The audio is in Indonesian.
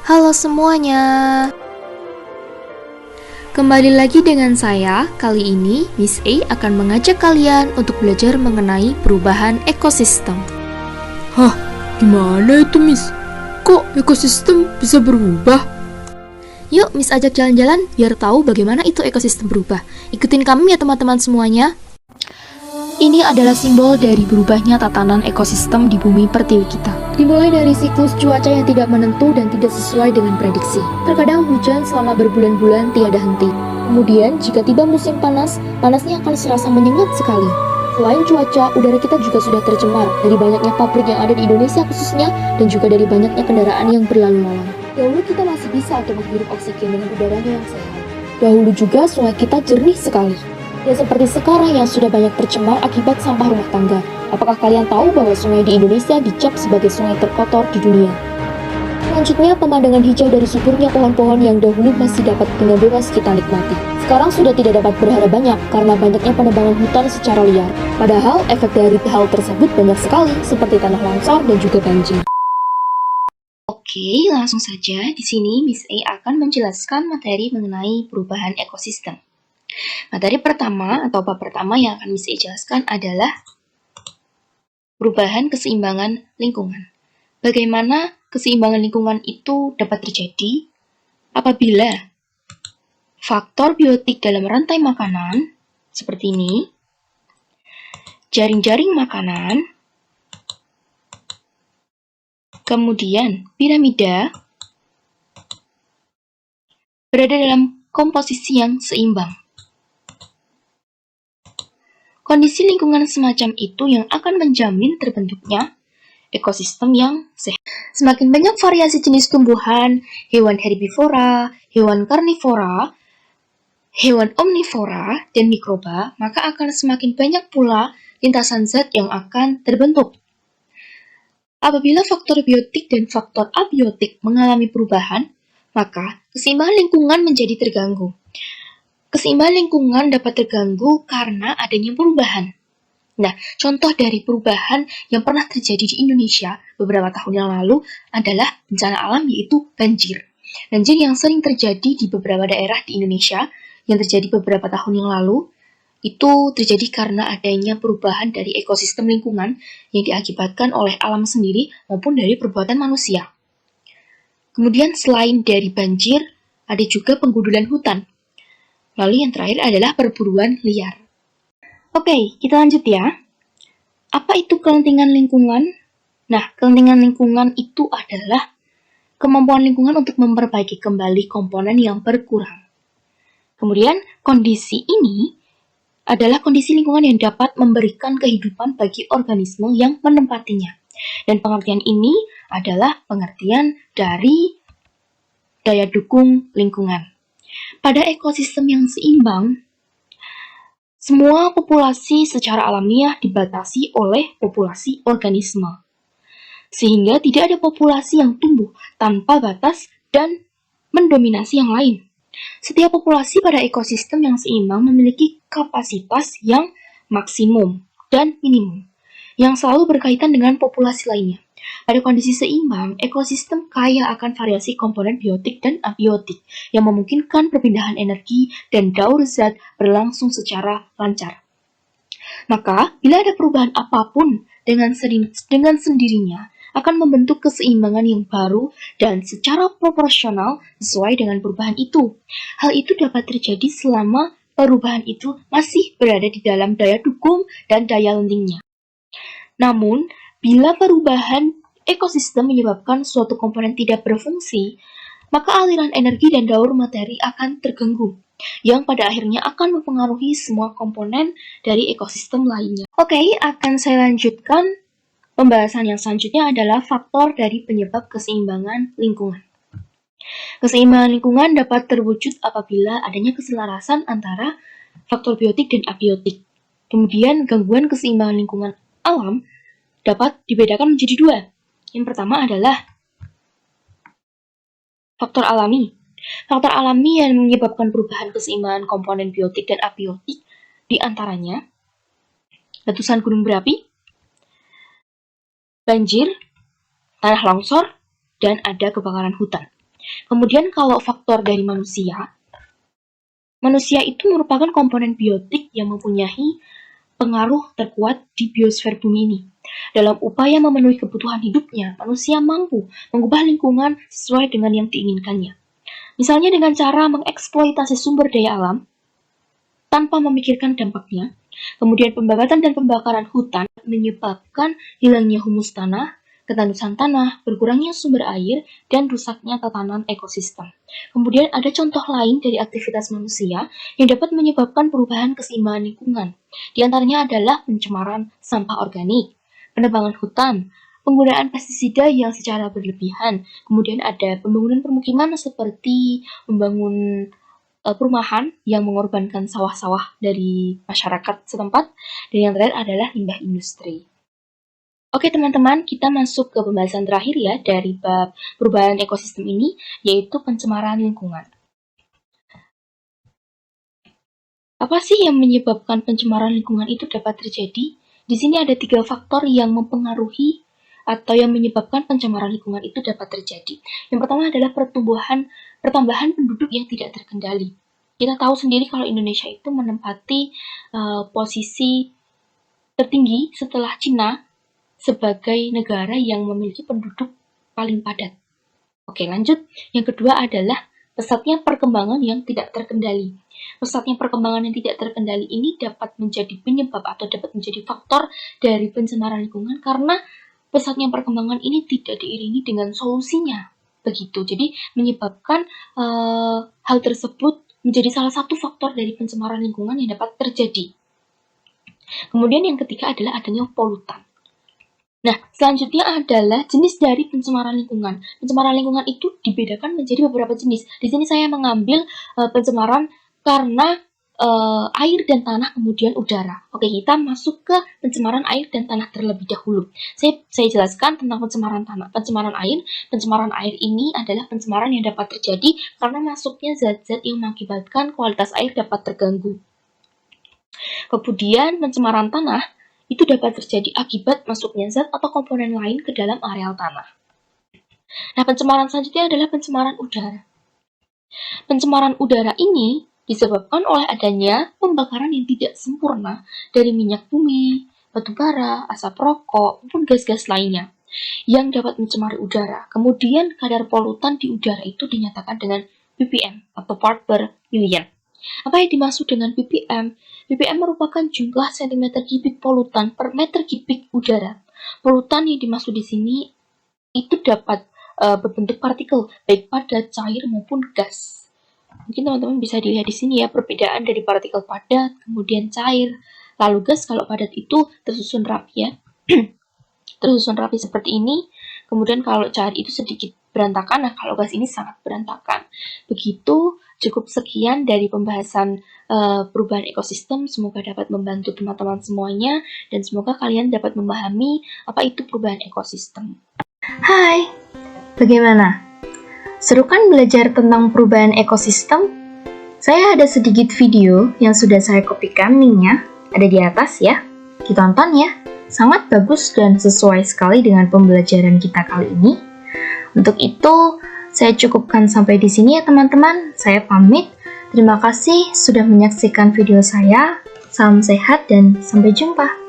Halo semuanya. Kembali lagi dengan saya. Kali ini Miss A akan mengajak kalian untuk belajar mengenai perubahan ekosistem. Hah, gimana itu Miss? Kok ekosistem bisa berubah? Yuk Miss ajak jalan-jalan biar tahu bagaimana itu ekosistem berubah. Ikutin kami ya teman-teman semuanya. Ini adalah simbol dari berubahnya tatanan ekosistem di bumi pertiwi kita. Dimulai dari siklus cuaca yang tidak menentu dan tidak sesuai dengan prediksi. Terkadang hujan selama berbulan-bulan tiada henti. Kemudian, jika tiba musim panas, panasnya akan serasa menyengat sekali. Selain cuaca, udara kita juga sudah tercemar dari banyaknya pabrik yang ada di Indonesia khususnya dan juga dari banyaknya kendaraan yang berlalu lalang. Dahulu kita masih bisa untuk menghirup oksigen dengan udaranya yang sehat. Dahulu juga sungai kita jernih sekali. Ya seperti sekarang yang sudah banyak tercemar akibat sampah rumah tangga. Apakah kalian tahu bahwa sungai di Indonesia dicap sebagai sungai terkotor di dunia? Selanjutnya, pemandangan hijau dari suburnya pohon-pohon yang dahulu masih dapat dengan bebas kita nikmati. Sekarang sudah tidak dapat berharap banyak karena banyaknya penebangan hutan secara liar. Padahal efek dari hal tersebut banyak sekali, seperti tanah longsor dan juga banjir. Oke, langsung saja. Di sini Miss A akan menjelaskan materi mengenai perubahan ekosistem. Materi pertama atau bab pertama yang akan Miss A jelaskan adalah perubahan keseimbangan lingkungan. Bagaimana keseimbangan lingkungan itu dapat terjadi apabila faktor biotik dalam rantai makanan seperti ini, jaring-jaring makanan, kemudian piramida berada dalam komposisi yang seimbang. Kondisi lingkungan semacam itu yang akan menjamin terbentuknya ekosistem yang sehat. Semakin banyak variasi jenis tumbuhan, hewan herbivora, hewan karnivora, hewan omnivora, dan mikroba, maka akan semakin banyak pula lintasan zat yang akan terbentuk. Apabila faktor biotik dan faktor abiotik mengalami perubahan, maka keseimbangan lingkungan menjadi terganggu. Keseimbangan lingkungan dapat terganggu karena adanya perubahan. Nah, contoh dari perubahan yang pernah terjadi di Indonesia beberapa tahun yang lalu adalah bencana alam yaitu banjir. Banjir yang sering terjadi di beberapa daerah di Indonesia yang terjadi beberapa tahun yang lalu itu terjadi karena adanya perubahan dari ekosistem lingkungan yang diakibatkan oleh alam sendiri maupun dari perbuatan manusia. Kemudian selain dari banjir, ada juga penggundulan hutan. Lalu yang terakhir adalah perburuan liar. Oke, kita lanjut ya. Apa itu kelentingan lingkungan? Nah, kelentingan lingkungan itu adalah kemampuan lingkungan untuk memperbaiki kembali komponen yang berkurang. Kemudian, kondisi ini adalah kondisi lingkungan yang dapat memberikan kehidupan bagi organisme yang menempatinya. Dan pengertian ini adalah pengertian dari daya dukung lingkungan. Pada ekosistem yang seimbang, semua populasi secara alamiah dibatasi oleh populasi organisme, sehingga tidak ada populasi yang tumbuh tanpa batas dan mendominasi yang lain. Setiap populasi pada ekosistem yang seimbang memiliki kapasitas yang maksimum dan minimum, yang selalu berkaitan dengan populasi lainnya. Pada kondisi seimbang, ekosistem kaya akan variasi komponen biotik dan abiotik yang memungkinkan perpindahan energi dan daur zat berlangsung secara lancar. Maka, bila ada perubahan apapun dengan sendirinya akan membentuk keseimbangan yang baru dan secara proporsional sesuai dengan perubahan itu. Hal itu dapat terjadi selama perubahan itu masih berada di dalam daya dukung dan daya lentingnya. Namun, bila perubahan ekosistem menyebabkan suatu komponen tidak berfungsi, maka aliran energi dan daur materi akan terganggu, yang pada akhirnya akan mempengaruhi semua komponen dari ekosistem lainnya. Oke, akan saya lanjutkan. Pembahasan yang selanjutnya adalah faktor dari penyebab keseimbangan lingkungan. Keseimbangan lingkungan dapat terwujud apabila adanya keselarasan antara faktor biotik dan abiotik. Kemudian, gangguan keseimbangan lingkungan alam dapat dibedakan menjadi dua. Yang pertama adalah faktor alami. Faktor alami yang menyebabkan perubahan keseimbangan komponen biotik dan abiotik diantaranya letusan gunung berapi, banjir, tanah longsor, dan ada kebakaran hutan. Kemudian kalau faktor dari manusia itu merupakan komponen biotik yang mempunyai pengaruh terkuat di biosfer bumi ini. Dalam upaya memenuhi kebutuhan hidupnya, manusia mampu mengubah lingkungan sesuai dengan yang diinginkannya. Misalnya dengan cara mengeksploitasi sumber daya alam tanpa memikirkan dampaknya. Kemudian pembakaran dan pembakaran hutan menyebabkan hilangnya humus tanah, ketandusan tanah, berkurangnya sumber air, dan rusaknya tatanan ekosistem. Kemudian ada contoh lain dari aktivitas manusia yang dapat menyebabkan perubahan keseimbangan lingkungan. Di antaranya adalah pencemaran sampah organik, penebangan hutan, penggunaan pestisida yang secara berlebihan, kemudian ada pembangunan permukiman seperti membangun perumahan yang mengorbankan sawah-sawah dari masyarakat setempat, dan yang terakhir adalah limbah industri. Oke teman-teman, kita masuk ke pembahasan terakhir ya dari bab perubahan ekosistem ini, yaitu pencemaran lingkungan. Apa sih yang menyebabkan pencemaran lingkungan itu dapat terjadi? Di sini ada 3 faktor yang mempengaruhi atau yang menyebabkan pencemaran lingkungan itu dapat terjadi. Yang pertama adalah pertambahan penduduk yang tidak terkendali. Kita tahu sendiri kalau Indonesia itu menempati posisi tertinggi setelah Cina sebagai negara yang memiliki penduduk paling padat. Oke, lanjut. Yang kedua adalah pesatnya perkembangan yang tidak terkendali. Pesatnya perkembangan yang tidak terkendali ini dapat menjadi penyebab atau dapat menjadi faktor dari pencemaran lingkungan karena pesatnya perkembangan ini tidak diiringi dengan solusinya. Begitu. Jadi menyebabkan hal tersebut menjadi salah satu faktor dari pencemaran lingkungan yang dapat terjadi. Kemudian yang ketiga adalah adanya polutan. Nah, selanjutnya adalah jenis dari pencemaran lingkungan. Pencemaran lingkungan itu dibedakan menjadi beberapa jenis. Di sini saya mengambil pencemaran karena air dan tanah kemudian udara. Oke, kita masuk ke pencemaran air dan tanah terlebih dahulu. Saya jelaskan tentang pencemaran tanah. Pencemaran air ini adalah pencemaran yang dapat terjadi karena masuknya zat-zat yang mengakibatkan kualitas air dapat terganggu. Kemudian pencemaran tanah itu dapat terjadi akibat masuknya zat atau komponen lain ke dalam areal tanah. Nah, pencemaran selanjutnya adalah pencemaran udara. Pencemaran udara ini disebabkan oleh adanya pembakaran yang tidak sempurna dari minyak bumi, batu bara, asap rokok, maupun gas-gas lainnya yang dapat mencemari udara. Kemudian kadar polutan di udara itu dinyatakan dengan ppm atau part per million. Apa yang dimaksud dengan ppm? ppm merupakan jumlah cm kubik polutan per meter kubik udara. Polutan yang dimaksud di sini itu dapat berbentuk partikel, baik padat, cair, maupun gas. Mungkin teman-teman bisa dilihat di sini ya, perbedaan dari partikel padat, kemudian cair, lalu gas. Kalau padat itu tersusun rapi ya, tersusun rapi seperti ini. Kemudian kalau cair itu sedikit berantakan, nah kalau gas ini sangat berantakan. Begitu, cukup sekian dari pembahasan perubahan ekosistem. Semoga dapat membantu teman-teman semuanya, dan semoga kalian dapat memahami apa itu perubahan ekosistem. Hai, bagaimana? Seru kan belajar tentang perubahan ekosistem? Saya ada sedikit video yang sudah saya kopikan linknya, ada di atas ya. Ditonton ya, sangat bagus dan sesuai sekali dengan pembelajaran kita kali ini. Untuk itu, saya cukupkan sampai di sini ya teman-teman. Saya pamit. Terima kasih sudah menyaksikan video saya. Salam sehat dan sampai jumpa.